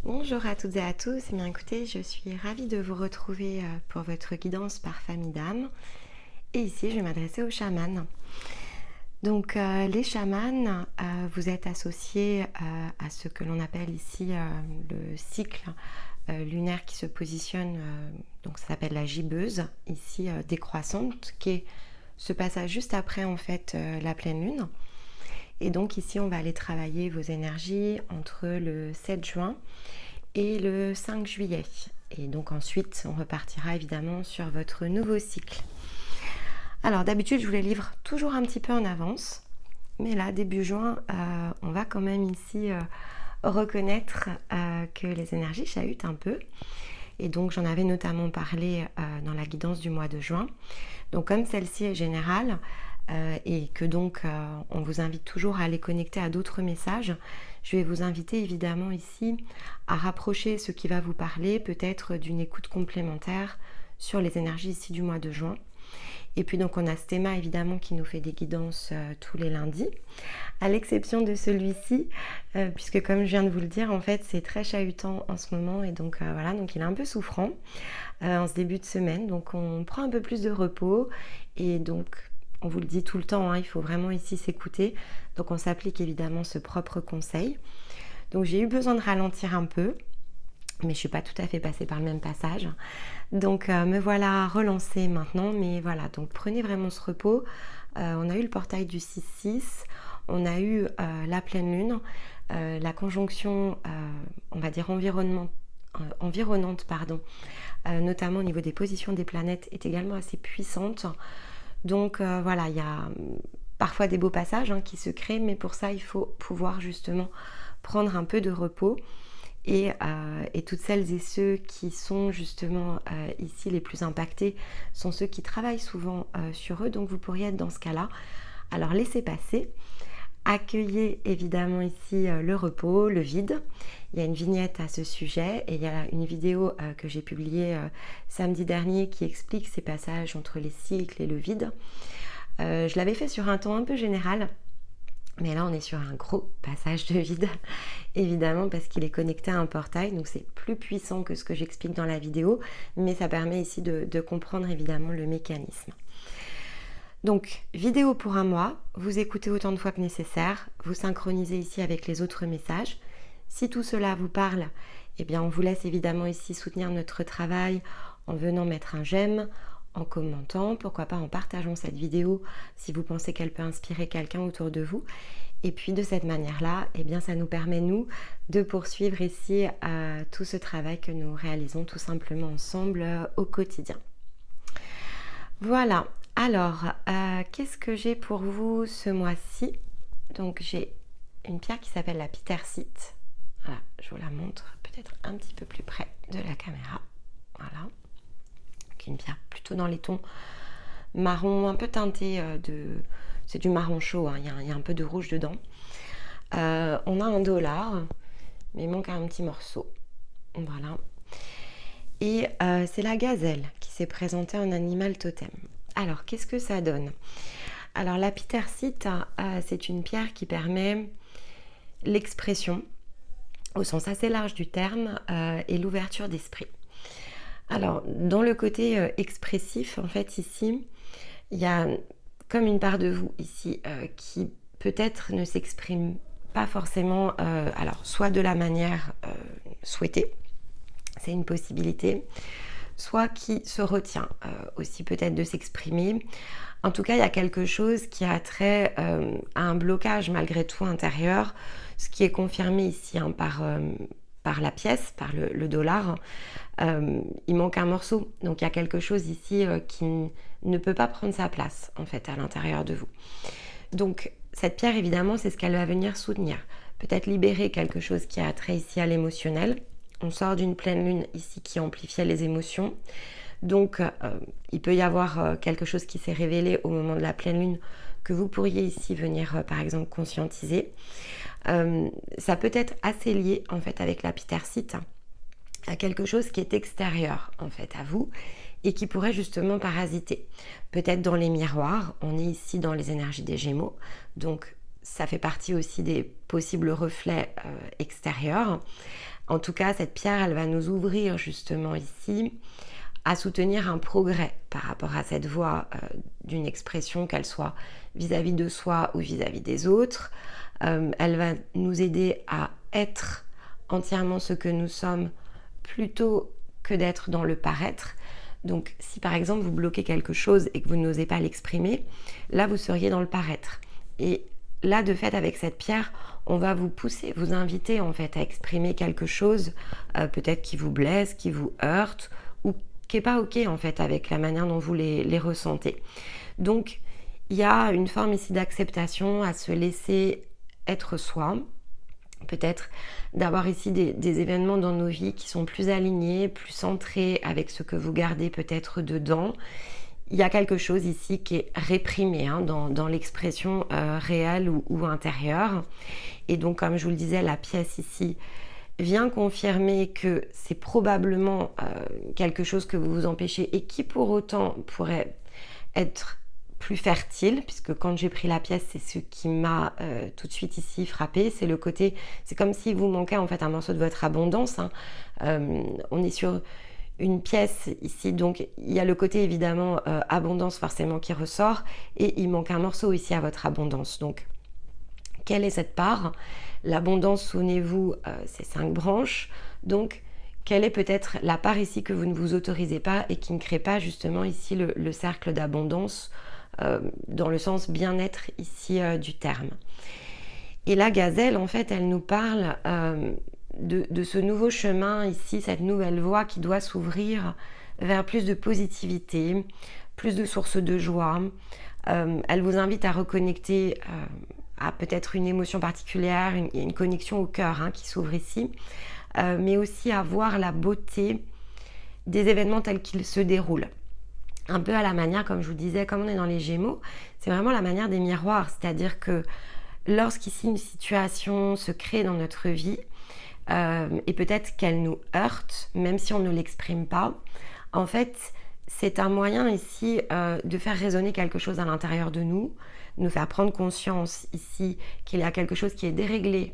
Bonjour à toutes et à tous. Eh bien, écoutez, je suis ravie de vous retrouver pour votre guidance par famille d'âme. Et ici, je vais m'adresser aux chamans. Donc, les chamans, vous êtes associés à ce que l'on appelle ici le cycle lunaire qui se positionne, donc ça s'appelle la gibbeuse, ici décroissante, qui est ce passage juste après en fait la pleine lune. Et donc ici, on va aller travailler vos énergies entre le 7 juin et le 5 juillet. Et donc ensuite, on repartira évidemment sur votre nouveau cycle. Alors d'habitude, je vous les livre toujours un petit peu en avance. Mais là, début juin, on va quand même ici reconnaître que les énergies chahutent un peu. Et donc j'en avais notamment parlé dans la guidance du mois de juin. Donc comme celle-ci est générale, et que donc on vous invite toujours à aller connecter à d'autres messages, je vais vous inviter évidemment ici à rapprocher ce qui va vous parler, peut-être d'une écoute complémentaire sur les énergies ici du mois de juin. Et puis donc on a Stéma évidemment qui nous fait des guidances tous les lundis, à l'exception de celui-ci, puisque comme je viens de vous le dire, en fait c'est très chahutant en ce moment et donc voilà, donc il est un peu souffrant en ce début de semaine, donc on prend un peu plus de repos et donc on vous le dit tout le temps, hein, il faut vraiment ici s'écouter, donc on s'applique évidemment ce propre conseil. Donc j'ai eu besoin de ralentir un peu, mais je ne suis pas tout à fait passée par le même passage. Donc me voilà relancée maintenant, mais voilà, donc prenez vraiment ce repos. On a eu le portail du 6-6, on a eu la pleine lune, la conjonction, on va dire environnante, notamment au niveau des positions des planètes, est également assez puissante. Donc voilà, il y a parfois des beaux passages qui se créent, mais pour ça, il faut pouvoir justement prendre un peu de repos. Et toutes celles et ceux qui sont justement ici les plus impactés sont ceux qui travaillent souvent sur eux, donc vous pourriez être dans ce cas-là. Alors laissez passer, accueillez évidemment ici le repos, le vide. Il y a une vignette à ce sujet et il y a une vidéo que j'ai publiée samedi dernier qui explique ces passages entre les cycles et le vide. Je l'avais fait sur un ton un peu général, mais là on est sur un gros passage de vide, évidemment parce qu'il est connecté à un portail, donc c'est plus puissant que ce que j'explique dans la vidéo, mais ça permet ici de comprendre évidemment le mécanisme. Donc, vidéo pour un mois, vous écoutez autant de fois que nécessaire, vous synchronisez ici avec les autres messages. Si tout cela vous parle, eh bien on vous laisse évidemment ici soutenir notre travail en venant mettre un j'aime, en commentant, pourquoi pas en partageant cette vidéo si vous pensez qu'elle peut inspirer quelqu'un autour de vous. Et puis de cette manière-là, eh bien ça nous permet nous de poursuivre ici tout ce travail que nous réalisons tout simplement ensemble au quotidien. Voilà. Alors, qu'est-ce que j'ai pour vous ce mois-ci? Donc j'ai une pierre qui s'appelle la pittersite. Voilà, je vous la montre peut-être un petit peu plus près de la caméra. Voilà. Donc une pierre plutôt dans les tons marron, un peu teinté c'est du marron chaud, il y a un peu de rouge dedans. On a un dollar, mais il manque un petit morceau. Voilà. Et c'est la gazelle qui s'est présentée en animal totem. Alors, qu'est-ce que ça donne? Alors, la pittersite, c'est une pierre qui permet l'expression, au sens assez large du terme, et l'ouverture d'esprit. Alors, dans le côté expressif, en fait, ici, il y a comme une part de vous, ici, qui peut-être ne s'exprime pas forcément, alors, soit de la manière souhaitée, c'est une possibilité, soit qui se retient aussi peut-être de s'exprimer. En tout cas, il y a quelque chose qui a trait à un blocage malgré tout intérieur, ce qui est confirmé ici par la pièce, par le dollar. Il manque un morceau, donc il y a quelque chose ici qui ne peut pas prendre sa place en fait à l'intérieur de vous. Donc cette pierre, évidemment, c'est ce qu'elle va venir soutenir. Peut-être libérer quelque chose qui a trait ici à l'émotionnel. On sort d'une pleine lune ici qui amplifiait les émotions. Donc, il peut y avoir quelque chose qui s'est révélé au moment de la pleine lune que vous pourriez ici venir, par exemple, conscientiser. Ça peut être assez lié, en fait, avec la pittersite à quelque chose qui est extérieur, en fait, à vous et qui pourrait justement parasiter. Peut-être dans les miroirs, on est ici dans les énergies des Gémeaux, donc ça fait partie aussi des possibles reflets extérieurs. En tout cas, cette pierre, elle va nous ouvrir justement ici à soutenir un progrès par rapport à cette voie d'une expression, qu'elle soit vis-à-vis de soi ou vis-à-vis des autres. Elle va nous aider à être entièrement ce que nous sommes plutôt que d'être dans le paraître. Donc si par exemple vous bloquez quelque chose et que vous n'osez pas l'exprimer, là vous seriez dans le paraître. Et là de fait avec cette pierre, on va vous pousser, vous inviter en fait à exprimer quelque chose peut-être qui vous blesse, qui vous heurte ou qui n'est pas ok en fait avec la manière dont vous les ressentez. Donc il y a une forme ici d'acceptation, à se laisser être soi. Peut-être d'avoir ici des événements dans nos vies qui sont plus alignés, plus centrés avec ce que vous gardez peut-être dedans. Il y a quelque chose ici qui est réprimé dans l'expression réelle ou intérieure. Et donc, comme je vous le disais, la pièce ici vient confirmer que c'est probablement quelque chose que vous vous empêchez et qui pour autant pourrait être plus fertile, puisque quand j'ai pris la pièce, c'est ce qui m'a tout de suite ici frappé, c'est le côté, c'est comme si vous manquait en fait un morceau de votre abondance. On est sur une pièce ici, donc il y a le côté évidemment abondance forcément qui ressort, et il manque un morceau ici à votre abondance. Donc, quelle est cette part? L'abondance, souvenez-vous, c'est 5 branches, donc quelle est peut-être la part ici que vous ne vous autorisez pas et qui ne crée pas justement ici le cercle d'abondance dans le sens bien-être ici du terme. Et la gazelle, en fait, elle nous parle de ce nouveau chemin ici, cette nouvelle voie qui doit s'ouvrir vers plus de positivité, plus de sources de joie. Elle vous invite à reconnecter à peut-être une émotion particulière, une connexion au cœur qui s'ouvre ici, mais aussi à voir la beauté des événements tels qu'ils se déroulent. Un peu à la manière, comme je vous disais, comme on est dans les Gémeaux, c'est vraiment la manière des miroirs, c'est-à-dire que lorsqu'ici une situation se crée dans notre vie, et peut-être qu'elle nous heurte, même si on ne l'exprime pas, en fait, c'est un moyen ici de faire résonner quelque chose à l'intérieur de nous faire prendre conscience ici qu'il y a quelque chose qui est déréglé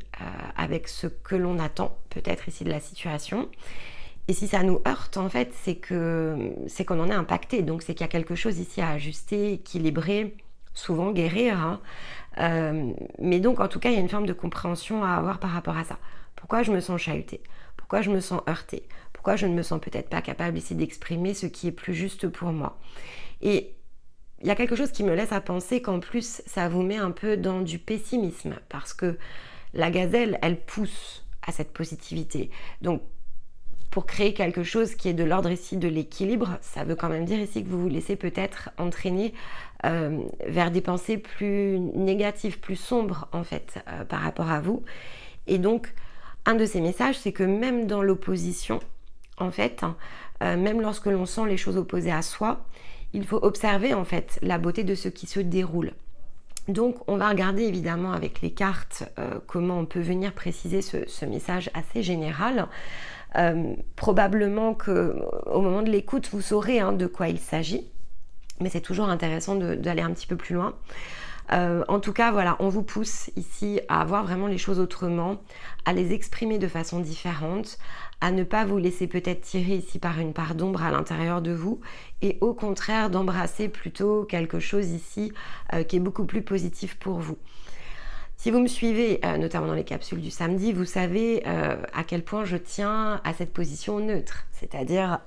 avec ce que l'on attend, peut-être ici de la situation. Et si ça nous heurte, en fait, c'est qu'on en est impacté. Donc, c'est qu'il y a quelque chose ici à ajuster, équilibrer, souvent guérir. Mais donc, en tout cas, il y a une forme de compréhension à avoir par rapport à ça. Pourquoi je me sens chahutée? Pourquoi je me sens heurtée? Pourquoi je ne me sens peut-être pas capable ici d'exprimer ce qui est plus juste pour moi? Et il y a quelque chose qui me laisse à penser qu'en plus, ça vous met un peu dans du pessimisme. Parce que la gazelle, elle pousse à cette positivité. Donc, pour créer quelque chose qui est de l'ordre ici de l'équilibre, ça veut quand même dire ici que vous vous laissez peut-être entraîner vers des pensées plus négatives, plus sombres en fait par rapport à vous. Et donc, un de ces messages, c'est que même dans l'opposition, en fait, même lorsque l'on sent les choses opposées à soi, il faut observer en fait la beauté de ce qui se déroule. Donc, on va regarder évidemment avec les cartes comment on peut venir préciser ce message assez général. Probablement qu'au moment de l'écoute, vous saurez de quoi il s'agit, mais c'est toujours intéressant d'aller un petit peu plus loin. En tout cas, voilà, on vous pousse ici à voir vraiment les choses autrement, à les exprimer de façon différente, à ne pas vous laisser peut-être tirer ici par une part d'ombre à l'intérieur de vous et au contraire d'embrasser plutôt quelque chose ici qui est beaucoup plus positif pour vous. Si vous me suivez, notamment dans les capsules du samedi, vous savez à quel point je tiens à cette position neutre, c'est-à-dire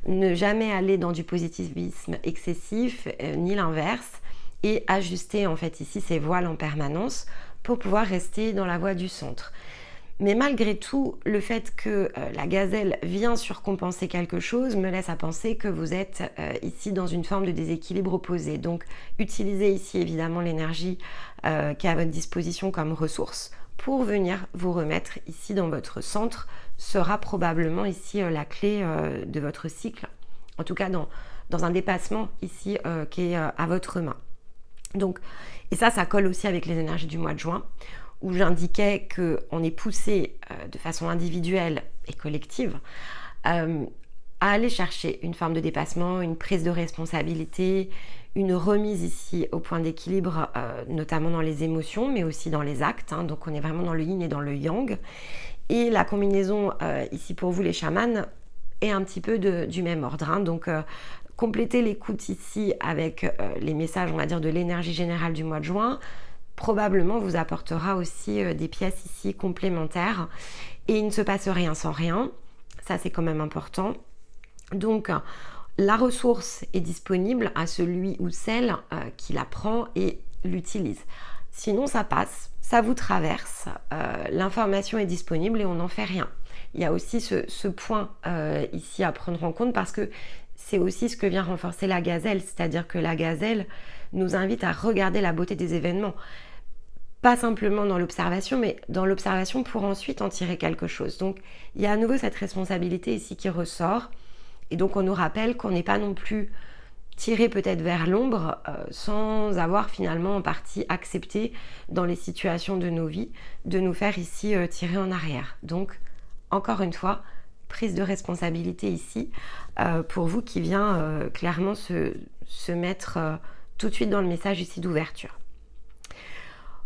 ne jamais aller dans du positivisme excessif, ni l'inverse, et ajuster en fait ici ses voiles en permanence pour pouvoir rester dans la voie du centre. Mais malgré tout, le fait que la gazelle vient surcompenser quelque chose me laisse à penser que vous êtes ici dans une forme de déséquilibre opposé. Donc, utilisez ici évidemment l'énergie qui est à votre disposition comme ressource pour venir vous remettre ici dans votre centre sera probablement ici la clé de votre cycle. En tout cas, dans un dépassement ici qui est à votre main. Donc, et ça colle aussi avec les énergies du mois de juin, où j'indiquais qu'on est poussé de façon individuelle et collective à aller chercher une forme de dépassement, une prise de responsabilité, une remise ici au point d'équilibre, notamment dans les émotions, mais aussi dans les actes. Hein. Donc on est vraiment dans le yin et dans le yang. Et la combinaison ici pour vous les chamans est un petit peu du même ordre. Hein. Donc complétez l'écoute ici avec les messages, on va dire, de l'énergie générale du mois de juin. Probablement vous apportera aussi des pièces ici complémentaires. Et il ne se passe rien sans rien. Ça, c'est quand même important. Donc, la ressource est disponible à celui ou celle qui la prend et l'utilise. Sinon, ça passe, ça vous traverse, l'information est disponible et on n'en fait rien. Il y a aussi ce point ici à prendre en compte parce que c'est aussi ce que vient renforcer la gazelle, c'est-à-dire que la gazelle nous invite à regarder la beauté des événements. Pas simplement dans l'observation, mais dans l'observation pour ensuite en tirer quelque chose. Donc, il y a à nouveau cette responsabilité ici qui ressort. Et donc, on nous rappelle qu'on n'est pas non plus tiré peut-être vers l'ombre sans avoir finalement en partie accepté dans les situations de nos vies de nous faire ici tirer en arrière. Donc, encore une fois, prise de responsabilité ici pour vous qui vient clairement se mettre tout de suite dans le message ici d'ouverture.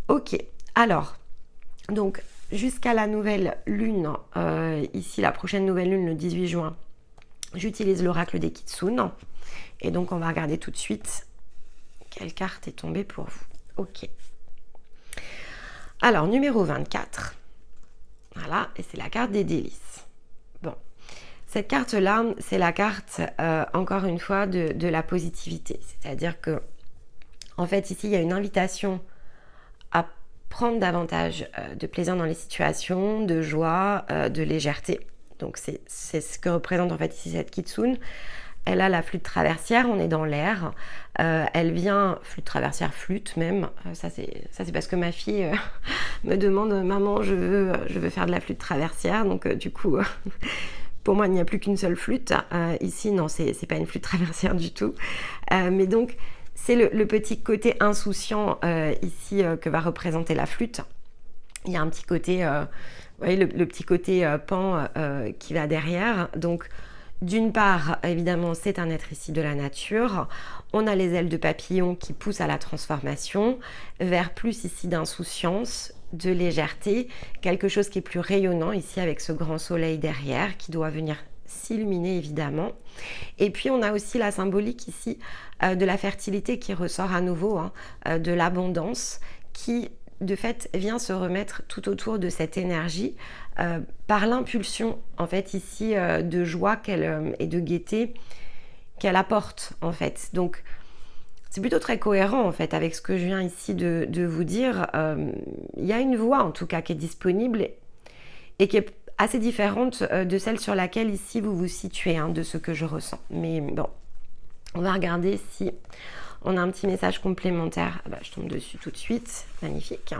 Ok, alors, donc jusqu'à la nouvelle lune, ici la prochaine nouvelle lune le 18 juin, j'utilise l'oracle des Kitsune. Et donc on va regarder tout de suite quelle carte est tombée pour vous. Ok. Alors, numéro 24. Voilà, et c'est la carte des délices. Bon, cette carte-là, c'est la carte, encore une fois, de la positivité. C'est-à-dire que, en fait, ici, il y a une invitation à prendre davantage de plaisir dans les situations, de joie, de légèreté. Donc c'est ce que représente en fait ici cette Kitsune. Elle a la flûte traversière, on est dans l'air. Elle vient, flûte traversière, flûte même. Ça c'est parce que ma fille me demande, maman, je veux faire de la flûte traversière. Donc du coup, pour moi, il n'y a plus qu'une seule flûte. Ici, non, c'est pas une flûte traversière du tout. Mais donc, c'est le petit côté insouciant ici que va représenter la flûte. Il y a un petit côté, vous voyez, le petit côté pan qui va derrière. Donc, d'une part, évidemment, c'est un être ici de la nature. On a les ailes de papillon qui poussent à la transformation vers plus ici d'insouciance, de légèreté, quelque chose qui est plus rayonnant ici avec ce grand soleil derrière qui doit venir s'illuminer évidemment. Et puis on a aussi la symbolique ici de la fertilité qui ressort à nouveau, hein, de l'abondance qui de fait vient se remettre tout autour de cette énergie par l'impulsion en fait ici de joie et de gaieté qu'elle apporte en fait. Donc c'est plutôt très cohérent en fait avec ce que je viens ici de vous dire. Il y a une voie en tout cas qui est disponible et qui est assez différente de celle sur laquelle ici vous vous situez, hein, de ce que je ressens. Mais bon, on va regarder si on a un petit message complémentaire. Ah bah, je tombe dessus tout de suite, magnifique.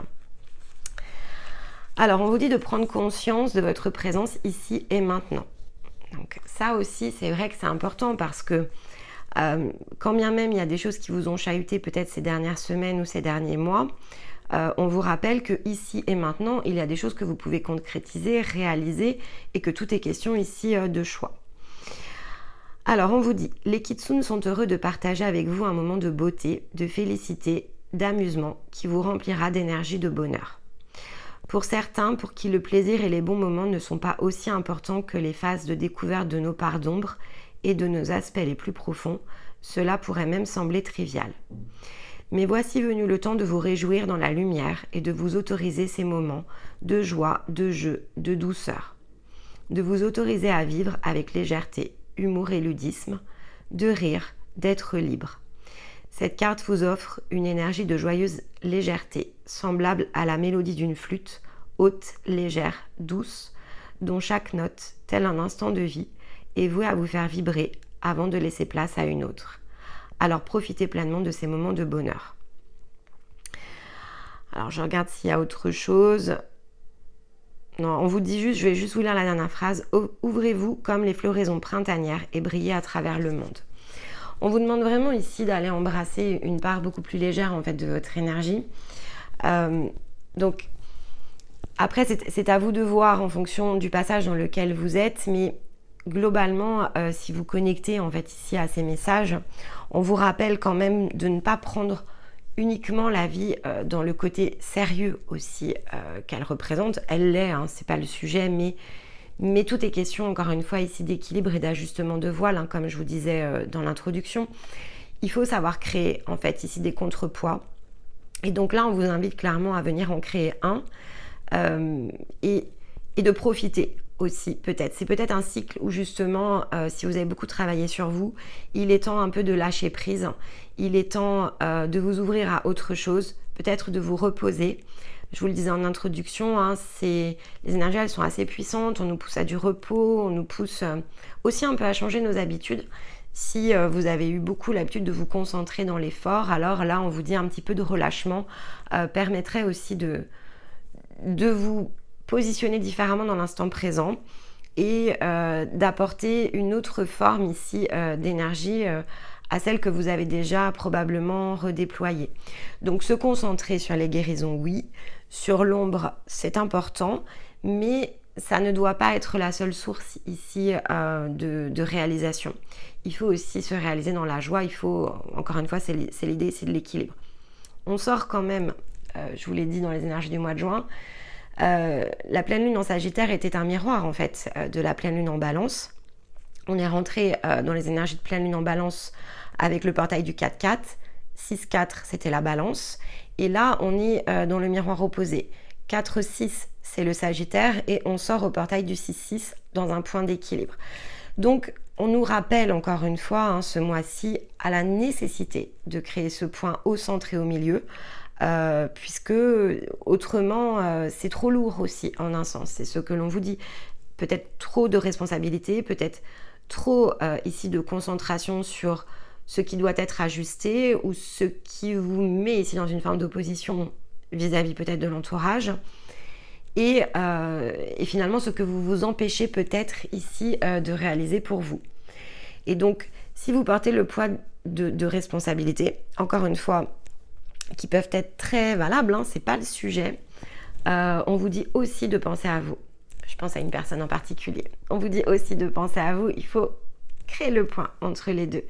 Alors, on vous dit de prendre conscience de votre présence ici et maintenant. Donc ça aussi, c'est vrai que c'est important parce que quand bien même il y a des choses qui vous ont chahuté peut-être ces dernières semaines ou ces derniers mois, on vous rappelle que ici et maintenant, il y a des choses que vous pouvez concrétiser, réaliser et que tout est question ici de choix. Alors, on vous dit, les Kitsune sont heureux de partager avec vous un moment de beauté, de félicité, d'amusement qui vous remplira d'énergie, de bonheur. Pour certains, pour qui le plaisir et les bons moments ne sont pas aussi importants que les phases de découverte de nos parts d'ombre et de nos aspects les plus profonds, cela pourrait même sembler trivial. Mais voici venu le temps de vous réjouir dans la lumière et de vous autoriser ces moments de joie, de jeu, de douceur. De vous autoriser à vivre avec légèreté, humour et ludisme, de rire, d'être libre. Cette carte vous offre une énergie de joyeuse légèreté, semblable à la mélodie d'une flûte, haute, légère, douce, dont chaque note, tel un instant de vie, est vouée à vous faire vibrer avant de laisser place à une autre. Alors profitez pleinement de ces moments de bonheur. Alors je regarde s'il y a autre chose. Non, on vous dit juste, je vais juste vous lire la dernière phrase. Ouvrez-vous comme les floraisons printanières et brillez à travers le monde. On vous demande vraiment ici d'aller embrasser une part beaucoup plus légère en fait de votre énergie. Donc après c'est à vous de voir en fonction du passage dans lequel vous êtes, mais globalement, si vous connectez en fait ici à ces messages, on vous rappelle quand même de ne pas prendre uniquement la vie dans le côté sérieux aussi qu'elle représente. Elle l'est, hein, c'est pas le sujet, mais tout est question encore une fois ici d'équilibre et d'ajustement de voile, hein, comme je vous disais dans l'introduction. Il faut savoir créer en fait ici des contrepoids. Et donc là, on vous invite clairement à venir en créer un et de profiter aussi peut-être. C'est peut-être un cycle où justement, si vous avez beaucoup travaillé sur vous, il est temps un peu de lâcher prise. Il est temps de vous ouvrir à autre chose, peut-être de vous reposer. Je vous le disais en introduction, hein, les énergies, elles sont assez puissantes. On nous pousse à du repos, on nous pousse aussi un peu à changer nos habitudes. Si vous avez eu beaucoup l'habitude de vous concentrer dans l'effort, alors là, on vous dit un petit peu de relâchement permettrait aussi de vous positionner différemment dans l'instant présent et d'apporter une autre forme ici d'énergie à celle que vous avez déjà probablement redéployée. Donc se concentrer sur les guérisons, oui. Sur l'ombre, c'est important, mais ça ne doit pas être la seule source ici de réalisation. Il faut aussi se réaliser dans la joie. Il faut, encore une fois, c'est l'idée ici de l'équilibre. On sort quand même, je vous l'ai dit dans les énergies du mois de juin, la pleine lune en Sagittaire était un miroir en fait de la pleine lune en Balance. On est rentré dans les énergies de pleine lune en Balance avec le portail du 4-4. 6-4, c'était la Balance. Et là, on est dans le miroir opposé. 4-6, c'est le Sagittaire. Et on sort au portail du 6-6 dans un point d'équilibre. Donc, on nous rappelle encore une fois, hein, ce mois-ci, à la nécessité de créer ce point au centre et au milieu. Puisque autrement, c'est trop lourd aussi, en un sens. C'est ce que l'on vous dit. Peut-être trop de responsabilités, peut-être trop ici de concentration sur ce qui doit être ajusté ou ce qui vous met ici dans une forme d'opposition vis-à-vis peut-être de l'entourage et finalement ce que vous vous empêchez peut-être ici de réaliser pour vous. Et donc si vous portez le poids de responsabilité, encore une fois, qui peuvent être très valables, hein, c'est pas le sujet, on vous dit aussi de penser à vous. Je pense à une personne en particulier. On vous dit aussi de penser à vous, il faut créer le point entre les deux.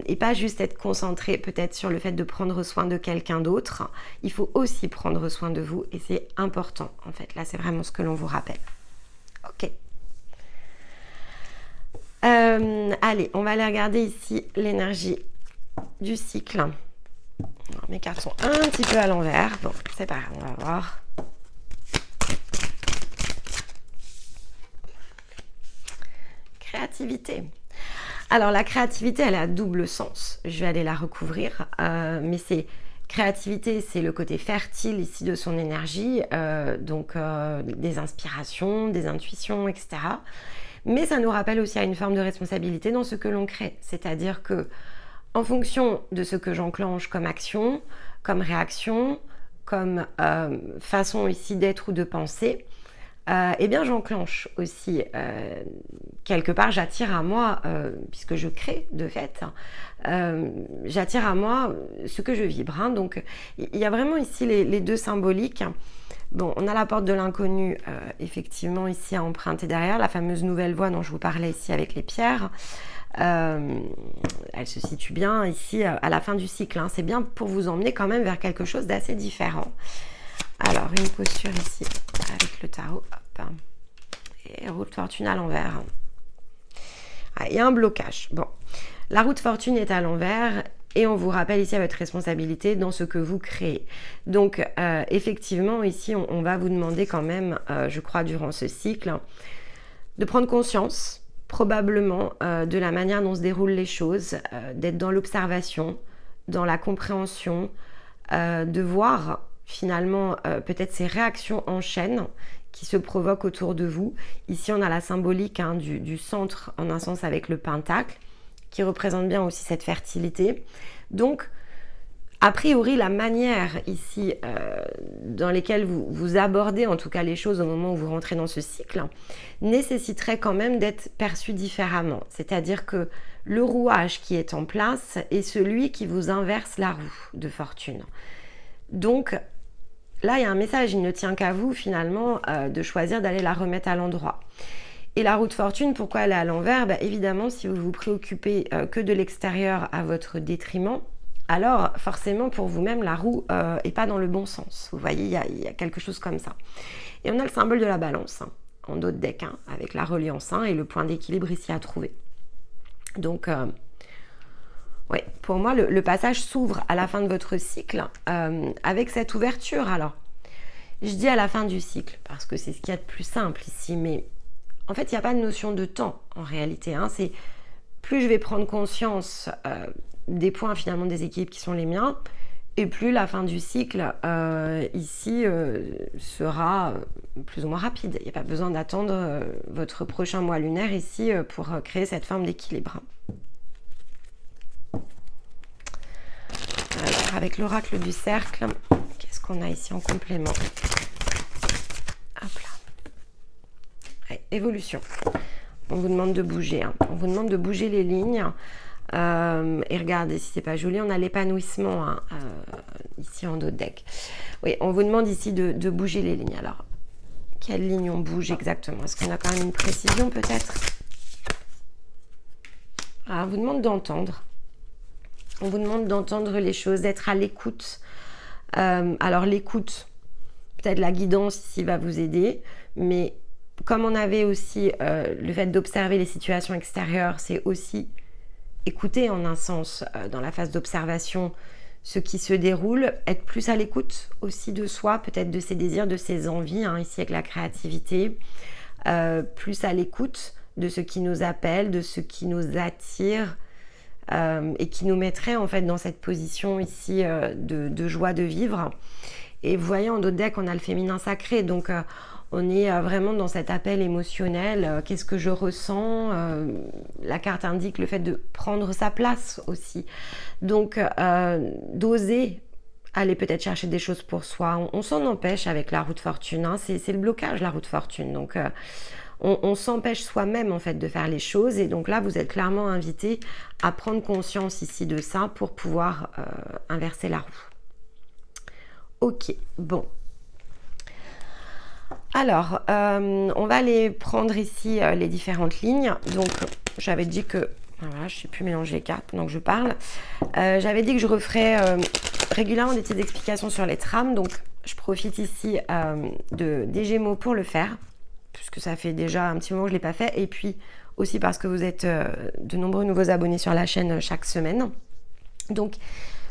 Et pas juste être concentré peut-être sur le fait de prendre soin de quelqu'un d'autre. Il faut aussi prendre soin de vous et c'est important en fait. Là, c'est vraiment ce que l'on vous rappelle. Ok. Allez, on va aller regarder ici l'énergie du cycle. Alors, mes cartes sont un petit peu à l'envers. Bon, c'est pas grave, on va voir. Créativité. Alors la créativité, elle a double sens. Je vais aller la recouvrir, mais c'est créativité, c'est le côté fertile ici de son énergie, donc des inspirations, des intuitions, etc. Mais ça nous rappelle aussi à une forme de responsabilité dans ce que l'on crée, c'est-à-dire que en fonction de ce que j'enclenche comme action, comme réaction, comme façon ici d'être ou de penser, eh bien j'enclenche aussi quelque part, j'attire à moi, puisque je crée de fait, j'attire à moi ce que je vibre, hein. Donc il y a vraiment ici les deux symboliques. Bon, on a la porte de l'inconnu effectivement ici à emprunter derrière, la fameuse nouvelle voie dont je vous parlais ici avec les pierres. Elle se situe bien ici à la fin du cycle, hein. C'est bien pour vous emmener quand même vers quelque chose d'assez différent. Alors, une posture ici avec le tarot, hop, et roue de fortune à l'envers. Ah, il y a un blocage. Bon, la roue de fortune est à l'envers et on vous rappelle ici à votre responsabilité dans ce que vous créez. Donc, effectivement, ici, on va vous demander quand même, je crois, durant ce cycle, de prendre conscience, probablement, de la manière dont se déroulent les choses, d'être dans l'observation, dans la compréhension, de voir finalement peut-être ces réactions en chaîne qui se provoquent autour de vous. Ici on a la symbolique, hein, du centre en un sens avec le pentacle qui représente bien aussi cette fertilité. Donc a priori la manière ici dans lesquelles vous abordez en tout cas les choses au moment où vous rentrez dans ce cycle nécessiterait quand même d'être perçu différemment. C'est-à-dire que le rouage qui est en place est celui qui vous inverse la roue de fortune. Donc là, il y a un message, il ne tient qu'à vous finalement de choisir d'aller la remettre à l'endroit. Et la roue de fortune, pourquoi elle est à l'envers? Bah, évidemment, si vous vous préoccupez que de l'extérieur à votre détriment, alors forcément pour vous-même, la roue n'est pas dans le bon sens. Vous voyez, il y a quelque chose comme ça. Et on a le symbole de la balance, hein, en dos de deck, hein, avec la reliance, hein, et le point d'équilibre ici à trouver. Donc, ouais, pour moi, le passage s'ouvre à la fin de votre cycle avec cette ouverture. Alors, je dis à la fin du cycle, parce que c'est ce qu'il y a de plus simple ici, mais en fait, il n'y a pas de notion de temps, en réalité. Hein. C'est plus je vais prendre conscience des points, finalement, des équilibres qui sont les miens, et plus la fin du cycle, ici, sera plus ou moins rapide. Il n'y a pas besoin d'attendre votre prochain mois lunaire, ici, pour créer cette forme d'équilibre. Alors, avec l'oracle du cercle, qu'est-ce qu'on a ici en complément? Hop là. Ouais, évolution. On vous demande de bouger. Hein. On vous demande de bouger les lignes. Et regardez, si c'est pas joli, on a l'épanouissement hein, ici en dos de deck. Oui, on vous demande ici de bouger les lignes. Alors, quelle ligne on bouge exactement? Est-ce qu'on a quand même une précision peut-être? On vous demande d'entendre. On vous demande d'entendre les choses, d'être à l'écoute. Alors l'écoute, peut-être la guidance ici va vous aider, mais comme on avait aussi le fait d'observer les situations extérieures, c'est aussi écouter en un sens dans la phase d'observation ce qui se déroule, être plus à l'écoute aussi de soi, peut-être de ses désirs, de ses envies, hein, ici avec la créativité, plus à l'écoute de ce qui nous appelle, de ce qui nous attire, et qui nous mettrait en fait dans cette position ici de joie de vivre. Et vous voyez en dos de deck on a le féminin sacré, donc on est vraiment dans cet appel émotionnel, qu'est-ce que je ressens, la carte indique le fait de prendre sa place aussi, donc d'oser aller peut-être chercher des choses pour soi, on s'en empêche avec la roue de fortune, hein. C'est le blocage la roue de fortune, donc on s'empêche soi-même en fait de faire les choses, et donc là vous êtes clairement invité à prendre conscience ici de ça pour pouvoir inverser la roue. Ok, bon. Alors, on va aller prendre ici les différentes lignes. Donc, j'avais dit que... Voilà, je ne sais plus mélanger les cartes pendant que je parle. J'avais dit que je referais régulièrement des petites explications sur les trames. Donc, je profite ici des Gémeaux pour le faire, puisque ça fait déjà un petit moment que je ne l'ai pas fait. Et puis, aussi parce que vous êtes de nombreux nouveaux abonnés sur la chaîne chaque semaine. Donc,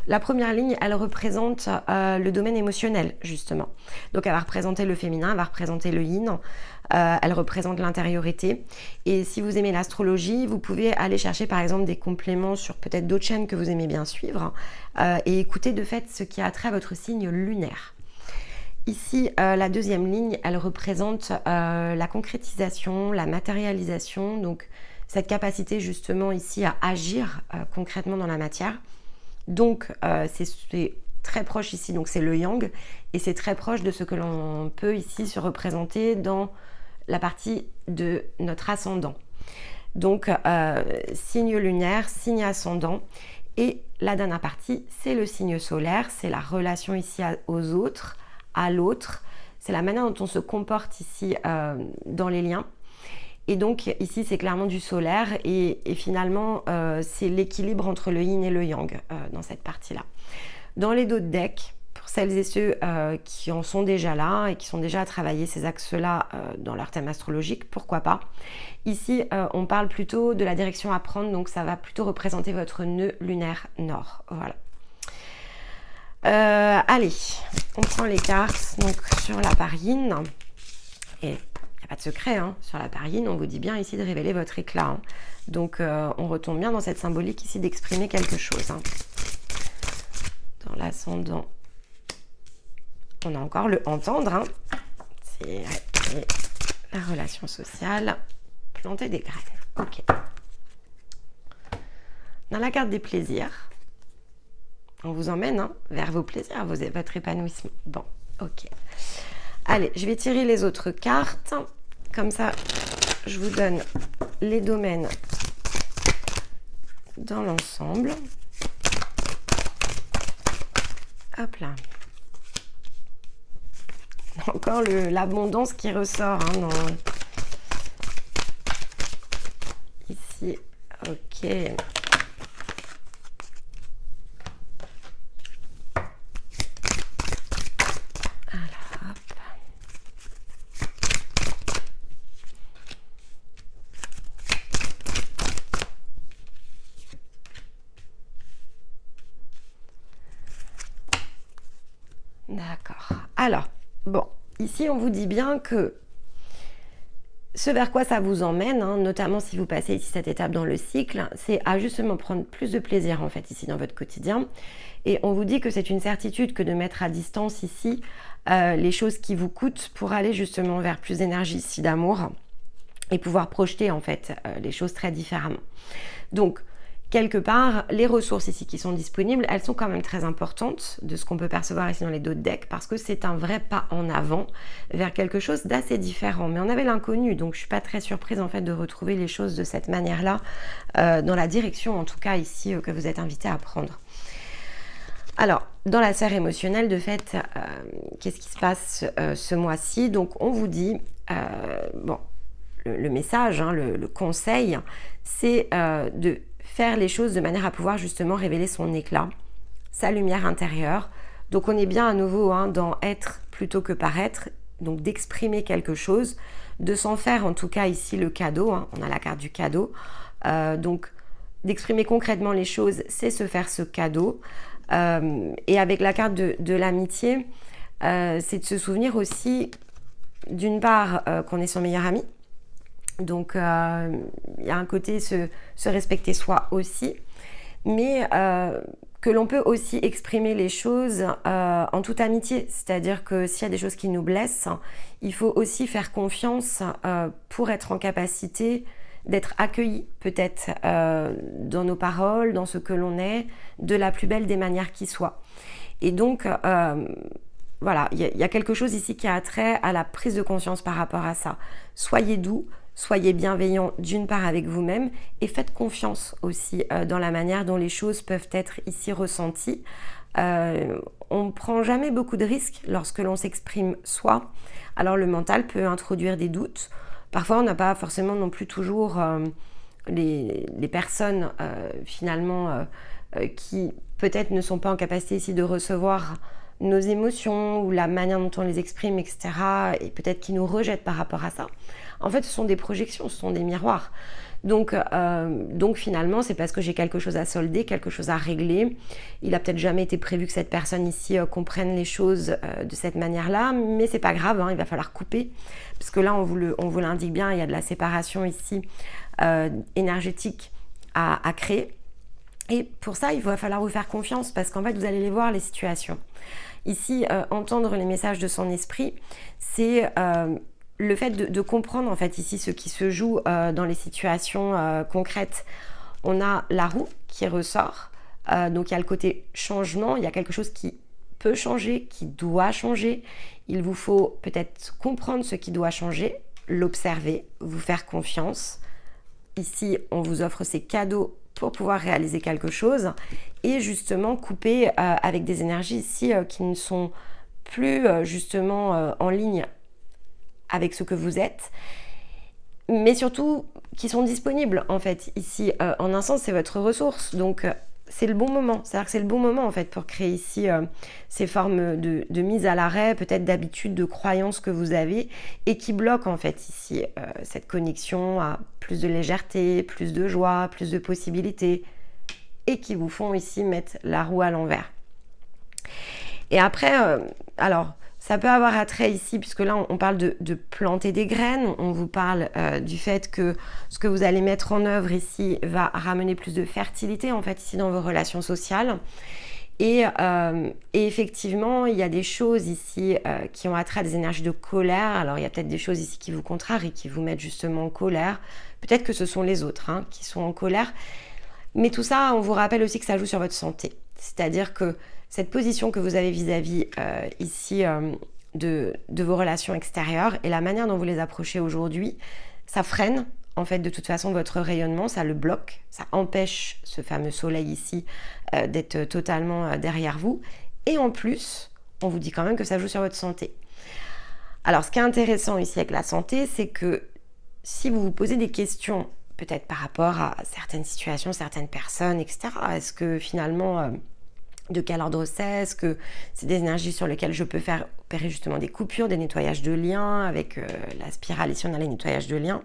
la première ligne, elle représente le domaine émotionnel, justement. Donc, elle va représenter le féminin, elle va représenter le yin, elle représente l'intériorité. Et si vous aimez l'astrologie, vous pouvez aller chercher, par exemple, des compléments sur peut-être d'autres chaînes que vous aimez bien suivre et écouter de fait ce qui a trait à votre signe lunaire. Ici, la deuxième ligne, elle représente la concrétisation, la matérialisation, donc cette capacité justement ici à agir concrètement dans la matière. Donc, c'est très proche ici, donc c'est le yang, et c'est très proche de ce que l'on peut ici se représenter dans la partie de notre ascendant. Donc, signe lunaire, signe ascendant, et la dernière partie, c'est le signe solaire, c'est la relation ici aux autres, à l'autre, c'est la manière dont on se comporte ici dans les liens. Et donc ici c'est clairement du solaire et finalement c'est l'équilibre entre le yin et le yang dans cette partie-là. Dans les dos de deck, pour celles et ceux qui en sont déjà là et qui sont déjà à travailler ces axes-là dans leur thème astrologique, pourquoi pas. Ici on parle plutôt de la direction à prendre, donc ça va plutôt représenter votre nœud lunaire nord. Voilà. Allez, on prend les cartes donc sur la parine et pas de secret, hein. Sur la parine, on vous dit bien ici de révéler votre éclat. Hein. Donc, on retombe bien dans cette symbolique ici d'exprimer quelque chose. Hein. Dans l'ascendant, on a encore le entendre. Hein. C'est la relation sociale, planter des graines. Ok. Dans la carte des plaisirs, on vous emmène hein, vers vos plaisirs, votre épanouissement. Bon, ok. Allez, je vais tirer les autres cartes. Comme ça, je vous donne les domaines dans l'ensemble. Hop là. Encore l'abondance qui ressort hein, ici. Ok. Alors, hop. D'accord. Alors, bon, ici on vous dit bien que ce vers quoi ça vous emmène, hein, notamment si vous passez ici cette étape dans le cycle, c'est à justement prendre plus de plaisir en fait ici dans votre quotidien. Et on vous dit que c'est une certitude que de mettre à distance ici les choses qui vous coûtent pour aller justement vers plus d'énergie ici d'amour et pouvoir projeter en fait les choses très différemment. Donc, quelque part, les ressources ici qui sont disponibles, elles sont quand même très importantes de ce qu'on peut percevoir ici dans les d'autres decks parce que c'est un vrai pas en avant vers quelque chose d'assez différent. Mais on avait l'inconnu, donc je suis pas très surprise en fait de retrouver les choses de cette manière-là, dans la direction en tout cas ici que vous êtes invité à prendre. Alors, dans la sphère émotionnelle, de fait, qu'est-ce qui se passe ce mois-ci? Donc, on vous dit, bon, le message, hein, le conseil, c'est de faire les choses de manière à pouvoir justement révéler son éclat, sa lumière intérieure. Donc on est bien à nouveau hein, dans être plutôt que paraître, donc d'exprimer quelque chose, de s'en faire en tout cas ici le cadeau, hein, on a la carte du cadeau, donc d'exprimer concrètement les choses, c'est se faire ce cadeau. Et avec la carte de l'amitié, c'est de se souvenir aussi d'une part qu'on est son meilleur ami. Donc, il y a un côté se respecter soi aussi, mais que l'on peut aussi exprimer les choses en toute amitié. C'est-à-dire que s'il y a des choses qui nous blessent, il faut aussi faire confiance pour être en capacité d'être accueilli peut-être dans nos paroles, dans ce que l'on est, de la plus belle des manières qui soit. Et donc, voilà, il y a quelque chose ici qui a trait à la prise de conscience par rapport à ça. Soyez doux, soyez bienveillant d'une part avec vous-même et faites confiance aussi dans la manière dont les choses peuvent être ici ressenties. On ne prend jamais beaucoup de risques lorsque l'on s'exprime soi. Alors le mental peut introduire des doutes. Parfois on n'a pas forcément non plus toujours les personnes finalement qui peut-être ne sont pas en capacité ici de recevoir nos émotions ou la manière dont on les exprime, etc. et peut-être qui nous rejettent par rapport à ça. En fait, ce sont des projections, ce sont des miroirs. Donc finalement, c'est parce que j'ai quelque chose à solder, quelque chose à régler. Il a peut-être jamais été prévu que cette personne ici comprenne les choses de cette manière-là, mais c'est pas grave, hein, il va falloir couper. Parce que là, on vous l'indique bien, il y a de la séparation ici énergétique à créer. Et pour ça, il va falloir vous faire confiance parce qu'en fait, vous allez les voir, les situations. Ici, entendre les messages de son esprit, c'est le fait de comprendre en fait ici ce qui se joue dans les situations concrètes. On a la roue qui ressort, donc il y a le côté changement, il y a quelque chose qui peut changer, qui doit changer. Il vous faut peut-être comprendre ce qui doit changer, l'observer, vous faire confiance. Ici, on vous offre ces cadeaux pour pouvoir réaliser quelque chose et justement couper avec des énergies ici qui ne sont plus justement en ligne avec ce que vous êtes, mais surtout qui sont disponibles en fait ici. En un sens, c'est votre ressource, donc c'est le bon moment. C'est-à-dire que c'est le bon moment en fait pour créer ici ces formes de mise à l'arrêt, peut-être d'habitudes, de croyances que vous avez et qui bloquent en fait ici cette connexion à plus de légèreté, plus de joie, plus de possibilités et qui vous font ici mettre la roue à l'envers. Et après, alors ça peut avoir attrait ici, puisque là on parle de planter des graines, on vous parle du fait que ce que vous allez mettre en œuvre ici va ramener plus de fertilité en fait ici dans vos relations sociales. Et effectivement, il y a des choses ici qui ont attrait à des énergies de colère. Alors il y a peut-être des choses ici qui vous contrarient, qui vous mettent justement en colère. Peut-être que ce sont les autres hein, qui sont en colère. Mais tout ça, on vous rappelle aussi que ça joue sur votre santé. C'est-à-dire que cette position que vous avez vis-à-vis ici de vos relations extérieures et la manière dont vous les approchez aujourd'hui, ça freine en fait de toute façon votre rayonnement, ça le bloque, ça empêche ce fameux soleil ici d'être totalement derrière vous. Et en plus, on vous dit quand même que ça joue sur votre santé. Alors ce qui est intéressant ici avec la santé, c'est que si vous vous posez des questions peut-être par rapport à certaines situations, certaines personnes, etc. Est-ce que finalement, de quel ordre c'est? Est-ce que c'est des énergies sur lesquelles je peux faire opérer justement des coupures, des nettoyages de liens avec la spirale, ici on a les nettoyages de liens.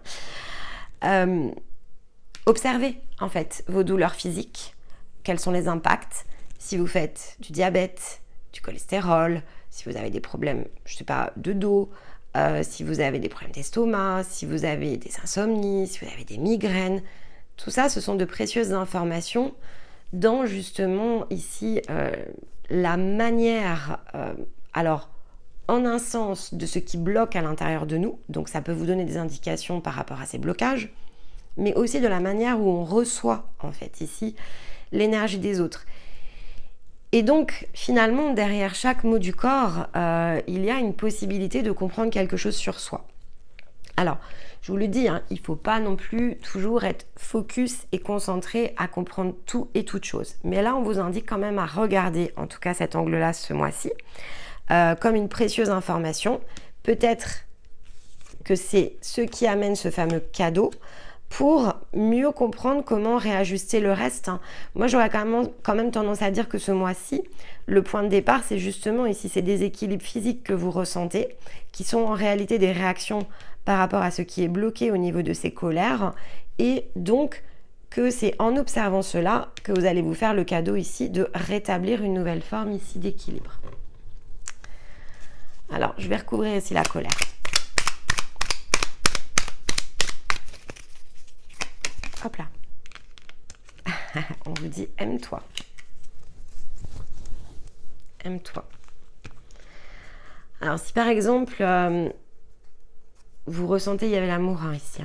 Observez en fait vos douleurs physiques, quels sont les impacts, si vous faites du diabète, du cholestérol, si vous avez des problèmes, je sais pas, de dos, si vous avez des problèmes d'estomac, si vous avez des insomnies, si vous avez des migraines, tout ça, ce sont de précieuses informations dans justement ici la manière, alors en un sens de ce qui bloque à l'intérieur de nous, donc ça peut vous donner des indications par rapport à ces blocages, mais aussi de la manière où on reçoit en fait ici l'énergie des autres. Et donc finalement derrière chaque mot du corps, il y a une possibilité de comprendre quelque chose sur soi. Alors, je vous le dis, hein, il ne faut pas non plus toujours être focus et concentré à comprendre tout et toute chose. Mais là, on vous indique quand même à regarder, en tout cas cet angle-là ce mois-ci, comme une précieuse information. Peut-être que c'est ce qui amène ce fameux cadeau pour mieux comprendre comment réajuster le reste. Moi, j'aurais quand même tendance à dire que ce mois-ci, le point de départ, c'est justement ici ces déséquilibres physiques que vous ressentez, qui sont en réalité des réactions par rapport à ce qui est bloqué au niveau de ces colères, et donc que c'est en observant cela que vous allez vous faire le cadeau ici de rétablir une nouvelle forme ici d'équilibre. Alors, je vais recouvrir ici la colère. Hop là. On vous dit aime-toi. Aime-toi. Alors si par exemple vous ressentez, il y avait l'amour ici.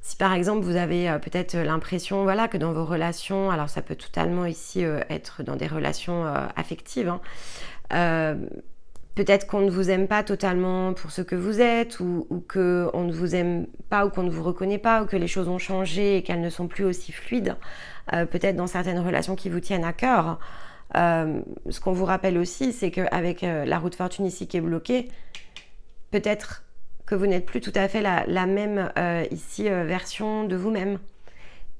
Si par exemple vous avez peut-être l'impression voilà, que dans vos relations, alors ça peut totalement ici être dans des relations affectives, peut-être qu'on ne vous aime pas totalement pour ce que vous êtes, ou qu'on ne vous aime pas, ou qu'on ne vous reconnaît pas, ou que les choses ont changé et qu'elles ne sont plus aussi fluides, peut-être dans certaines relations qui vous tiennent à cœur. Ce qu'on vous rappelle aussi, c'est qu'avec la roue de fortune ici qui est bloquée, peut-être que vous n'êtes plus tout à fait la même ici version de vous-même,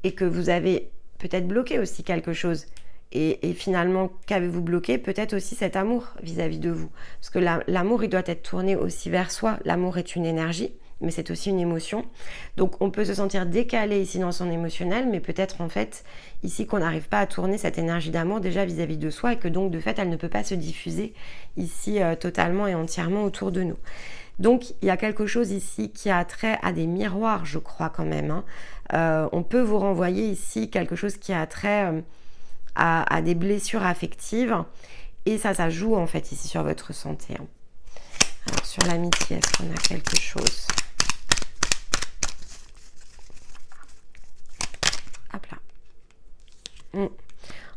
et que vous avez peut-être bloqué aussi quelque chose. Et finalement, qu'avez-vous bloqué? Peut-être aussi cet amour vis-à-vis de vous. Parce que l'amour, il doit être tourné aussi vers soi. L'amour est une énergie, mais c'est aussi une émotion. Donc, on peut se sentir décalé ici dans son émotionnel, mais peut-être en fait, ici, qu'on n'arrive pas à tourner cette énergie d'amour déjà vis-à-vis de soi, et que donc, de fait, elle ne peut pas se diffuser ici totalement et entièrement autour de nous. Donc, il y a quelque chose ici qui a trait à des miroirs, je crois quand même. On peut vous renvoyer ici quelque chose qui a trait à des blessures affectives, et ça joue en fait ici sur votre santé. Alors sur l'amitié, est-ce qu'on a quelque chose? Hop là.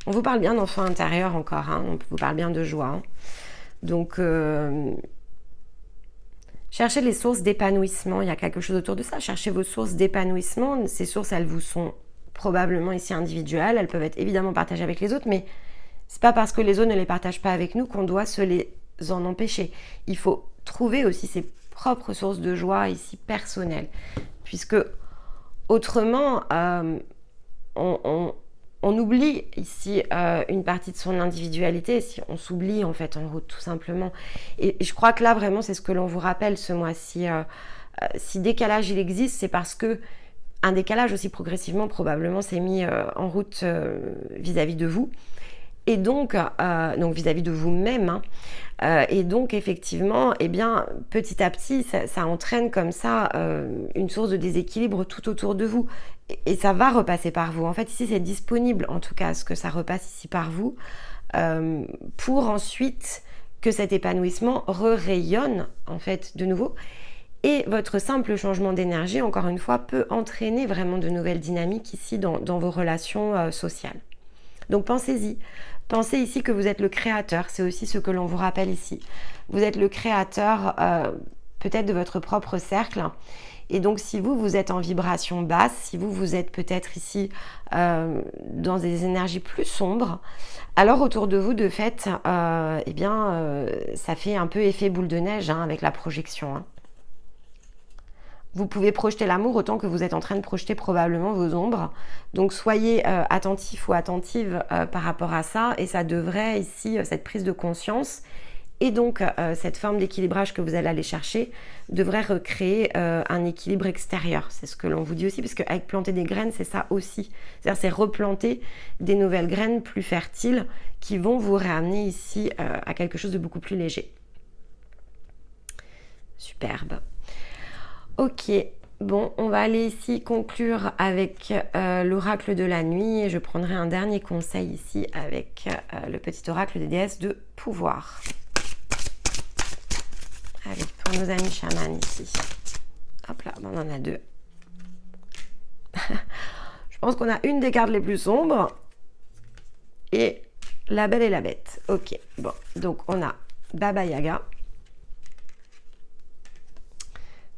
On vous parle bien d'enfant intérieur encore, on vous parle bien de joie. Donc cherchez les sources d'épanouissement, il y a quelque chose autour de ça. Cherchez vos sources d'épanouissement. Ces sources, elles vous sont probablement ici individuelles, elles peuvent être évidemment partagées avec les autres, mais c'est pas parce que les autres ne les partagent pas avec nous qu'on doit se les en empêcher. Il faut trouver aussi ses propres sources de joie ici personnelles, puisque autrement on oublie ici une partie de son individualité, si on s'oublie en fait en route tout simplement. Et je crois que là vraiment c'est ce que l'on vous rappelle ce mois-ci. Si décalage il existe, c'est parce que un décalage aussi progressivement probablement s'est mis en route vis-à-vis de vous, et donc vis-à-vis de vous-même, et donc effectivement, eh bien, petit à petit, ça entraîne comme ça une source de déséquilibre tout autour de vous, et ça va repasser par vous. En fait, ici, c'est disponible, en tout cas, ce que ça repasse ici par vous, pour ensuite que cet épanouissement rayonne en fait de nouveau. Et votre simple changement d'énergie, encore une fois, peut entraîner vraiment de nouvelles dynamiques ici dans vos relations sociales. Donc pensez-y. Pensez ici que vous êtes le créateur. C'est aussi ce que l'on vous rappelle ici. Vous êtes le créateur peut-être de votre propre cercle. Et donc si vous êtes en vibration basse, si vous êtes peut-être ici dans des énergies plus sombres, alors autour de vous, de fait, ça fait un peu effet boule de neige avec la projection. vous pouvez projeter l'amour autant que vous êtes en train de projeter probablement vos ombres. Donc soyez attentif ou attentive par rapport à ça, et ça devrait ici, cette prise de conscience, et donc cette forme d'équilibrage que vous allez aller chercher devrait recréer un équilibre extérieur. C'est ce que l'on vous dit aussi, parce qu'avec planter des graines, c'est ça aussi. C'est-à-dire c'est replanter des nouvelles graines plus fertiles qui vont vous ramener ici à quelque chose de beaucoup plus léger. Superbe. Ok, bon, on va aller ici conclure avec l'oracle de la nuit, et je prendrai un dernier conseil ici avec le petit oracle des déesses de pouvoir. Allez, pour nos amis chamans ici. Hop là, on en a deux. Je pense qu'on a une des cartes les plus sombres. Et la Belle et la Bête. Ok, bon, donc on a Baba Yaga.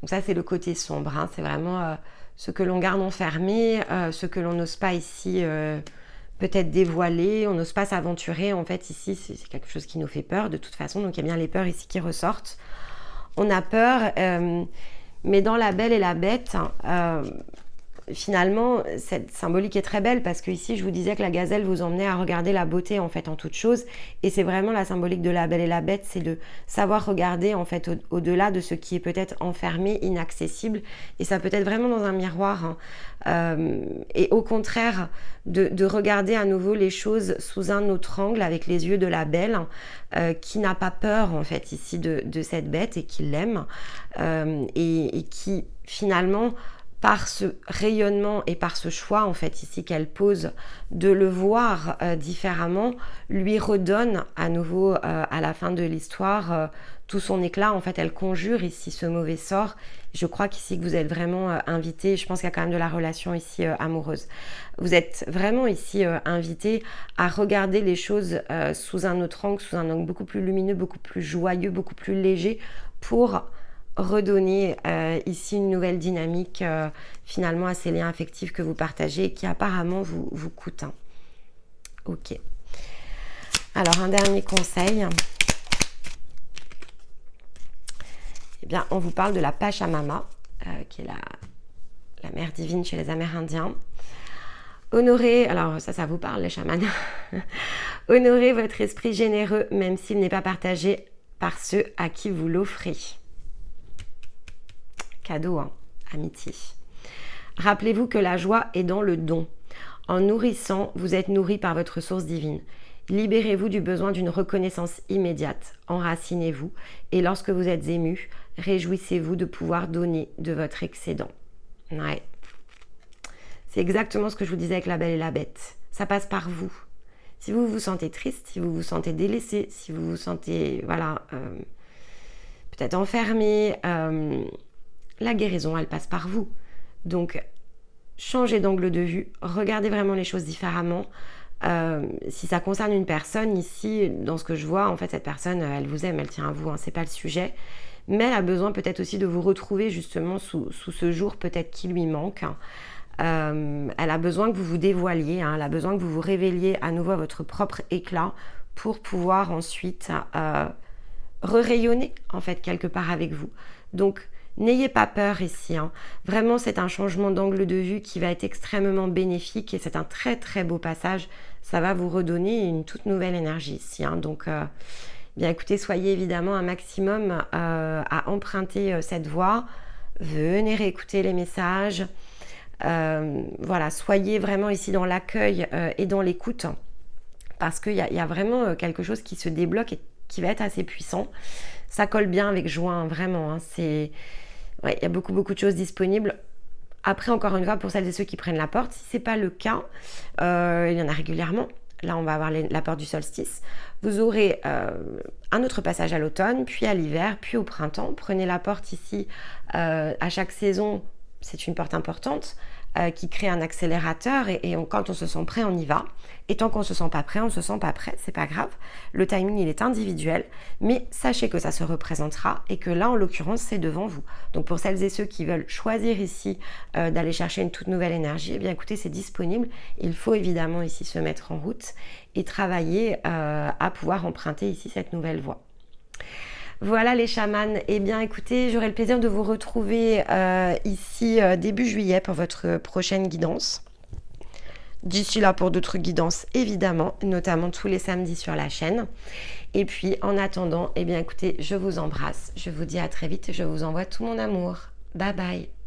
Donc ça, c'est le côté sombre. Hein. C'est vraiment ce que l'on garde enfermé, ce que l'on n'ose pas ici peut-être dévoiler. On n'ose pas s'aventurer. En fait, ici, c'est quelque chose qui nous fait peur de toute façon. Donc il y a bien les peurs ici qui ressortent. On a peur, mais dans la Belle et la Bête, finalement, cette symbolique est très belle, parce que ici, je vous disais que la gazelle vous emmenait à regarder la beauté en fait en toute chose, et c'est vraiment la symbolique de la Belle et la Bête, c'est de savoir regarder en fait au-delà de ce qui est peut-être enfermé, inaccessible, et ça peut être vraiment dans un miroir, hein, et au contraire de regarder à nouveau les choses sous un autre angle, avec les yeux de la Belle, qui n'a pas peur en fait ici de cette bête, et qui l'aime, et qui finalement, par ce rayonnement et par ce choix en fait ici qu'elle pose de le voir différemment, lui redonne à nouveau à la fin de l'histoire tout son éclat. En fait, elle conjure ici ce mauvais sort. Je crois qu'ici que vous êtes vraiment invité, je pense qu'il y a quand même de la relation ici amoureuse. Vous êtes vraiment ici invité à regarder les choses sous un autre angle, sous un angle beaucoup plus lumineux, beaucoup plus joyeux, beaucoup plus léger, pour redonner ici une nouvelle dynamique finalement à ces liens affectifs que vous partagez et qui apparemment vous coûtent. Hein. Ok. Alors, un dernier conseil. Eh bien, on vous parle de la Pachamama, qui est la mère divine chez les Amérindiens. Honorez, alors ça vous parle les chamans. Honorez votre esprit généreux, même s'il n'est pas partagé par ceux à qui vous l'offrez. Cadeau, hein, amitié. Rappelez-vous que la joie est dans le don. En nourrissant, vous êtes nourri par votre source divine. Libérez-vous du besoin d'une reconnaissance immédiate. Enracinez-vous. Et lorsque vous êtes ému, réjouissez-vous de pouvoir donner de votre excédent. Ouais. C'est exactement ce que je vous disais avec la Belle et la Bête. Ça passe par vous. Si vous vous sentez triste, si vous vous sentez délaissé, si vous vous sentez, voilà, peut-être enfermé, la guérison, elle passe par vous. Donc, changez d'angle de vue, regardez vraiment les choses différemment. Si ça concerne une personne ici, dans ce que je vois, en fait, cette personne, elle vous aime, elle tient à vous, hein, c'est pas le sujet. Mais elle a besoin peut-être aussi de vous retrouver justement sous ce jour peut-être qui lui manque. Elle a besoin que vous vous dévoiliez, hein, elle a besoin que vous vous révéliez à nouveau à votre propre éclat pour pouvoir ensuite re-rayonner en fait quelque part avec vous. Donc, n'ayez pas peur ici, hein. Vraiment c'est un changement d'angle de vue qui va être extrêmement bénéfique, et c'est un très très beau passage, ça va vous redonner une toute nouvelle énergie ici, hein. Donc bien écoutez, soyez évidemment un maximum à emprunter cette voie, venez réécouter les messages, voilà, soyez vraiment ici dans l'accueil et dans l'écoute, parce qu'il y a vraiment quelque chose qui se débloque et qui va être assez puissant. Ça colle bien avec juin, vraiment, hein. Ouais, il y a beaucoup de choses disponibles. Après, encore une fois, pour celles et ceux qui prennent la porte, si ce n'est pas le cas, il y en a régulièrement. Là, on va avoir la porte du solstice. Vous aurez un autre passage à l'automne, puis à l'hiver, puis au printemps. Prenez la porte ici. À chaque saison, c'est une porte importante qui crée un accélérateur, et quand on se sent prêt, on y va. Et tant qu'on ne se sent pas prêt, on ne se sent pas prêt, c'est pas grave. Le timing, il est individuel, mais sachez que ça se représentera, et que là, en l'occurrence, c'est devant vous. Donc pour celles et ceux qui veulent choisir ici d'aller chercher une toute nouvelle énergie, eh bien écoutez, c'est disponible. Il faut évidemment ici se mettre en route et travailler à pouvoir emprunter ici cette nouvelle voie. Voilà les chamans, eh bien écoutez, j'aurai le plaisir de vous retrouver ici début juillet pour votre prochaine guidance. D'ici là pour d'autres guidances évidemment, notamment tous les samedis sur la chaîne. Et puis en attendant, eh bien écoutez, je vous embrasse, je vous dis à très vite, je vous envoie tout mon amour. Bye bye.